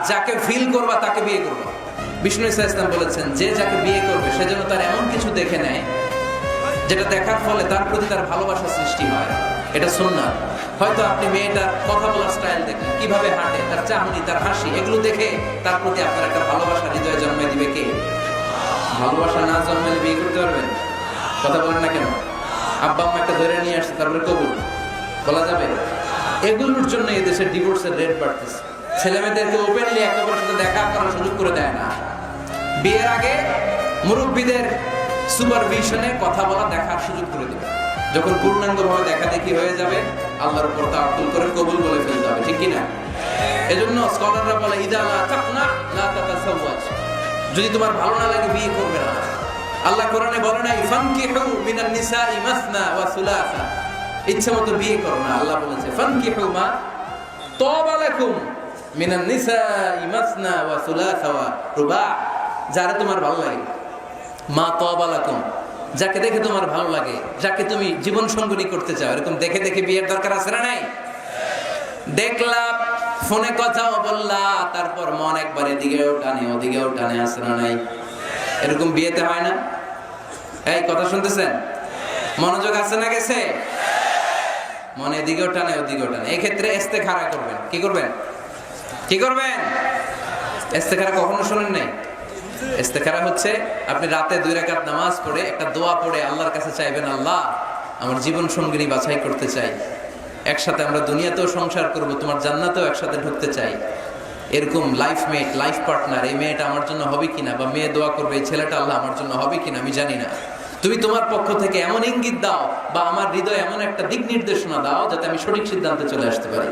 যাকে ফিল করবা তাকে বিয়ে করবা। বিষ্ণু ইসা ইসলাম বলেছেন, যে যাকে বিয়ে করবে সে যেন তার এমন কিছু দেখে নেয় যেটা দেখার ফলে তার প্রতি তার ভালোবাসা সৃষ্টি হয়। এটা সুন্নাত। হয়তো আপনি মেয়েটার কথা বলার স্টাইল দেখেন, কিভাবে হাঁটে, তার চাহনি, তার হাসি, এগুলো দেখে তার প্রতি আপনার একটা ভালোবাসা হৃদয়ে জন্মে দিবে কে? ভালোবাসা না জন্মালে বিয়ে করতে পারবেন? কথা বলেন না কেন? আব্বা আম্মা একটা ধরে নিয়ে আসছে, তারপরে কবুল বলা যাবে? এগুলোর জন্য এদেশের ডিভোর্সের রেট বাড়তেছে। ছেলে মেয়েদেরকে ওপেনলি একে অপরের সাথে দেখা করার সুযোগ করে দেয় না। বিয়ের আগে মুরব্বীদের সুপারভিশনে কথা বলা, দেখার সুযোগ করে দেবে। যখন পূর্ণাঙ্গভাবে দেখা দেখি হয়ে যাবে, আল্লাহর উপর তাওয়াক্কুল করে কবুল বলে ফেলতে হবে, ঠিক কি না? এজন্য স্কলাররা বলে, ইদা লা তাকনা লা তাতাসাওয়াজ, যদি তোমার ভালো না লাগে বিয়ে করবে না। আল্লাহ কোরআনে বলে নাই ফানকিহু মিনান নিসাই মাসনা ওয়া সুলাসা, ইচ্ছা মতো বিয়ে করো না। আল্লাহ বলেছে ফানকিহু মা তাবা লাকুম মিনান নিসাই মাসনা ওয়া সুলাসা ওয়া রুবা, যারা তোমার ভালো লাগে, মা তাবা লাকুম, যাকে দেখে তোমার ভালো লাগে, যাকে তুমি জীবন সঙ্গী করতে চাও, এরকম দেখে দেখে বিয়ের দরকার আছে না নাই? দেখলা, ফোনে কথাও বললা, তারপর মন একবার এদিকেও টানে ওদিকেও টানে, আছে না নাই? এরকম বিয়েতে হয় না? এই কথা শুনতেছেন? মনোযোগ আছে না গেছে? মনে এদিকেও টানে ওদিকেও টানে। এই ক্ষেত্রে ইস্তেখারা করবেন। কি করবেন? কি করবেন? ইস্তেখারা কখনো শুনেন নাই? ইস্তেখারা হচ্ছে আপনি রাতে 2 রাকাত নামাজ পড়ে একটা দোয়া পড়ে আল্লাহর কাছে চাইবেন, আল্লাহ আমার জীবন সঙ্গিনী বাছাই করতে চাই, একসাথে আমরা দুনিয়াতেও সংসার করব, তোমার জান্নাতেও একসাথে ঢুকতে চাই। এরকম লাইফ মেট, লাইফ পার্টনার, এই মেয়েটা আমার জন্য হবে কিনা, বা মেয়ে দোয়া করবে এই ছেলেটা আল্লাহ আমার জন্য হবে কিনা আমি জানি না, তুমি তোমার পক্ষ থেকে এমন ইঙ্গিত দাও বা আমার হৃদয়ে এমন একটা দিক নির্দেশনা দাও যাতে আমি সঠিক সিদ্ধান্তে চলে আসতে পারি।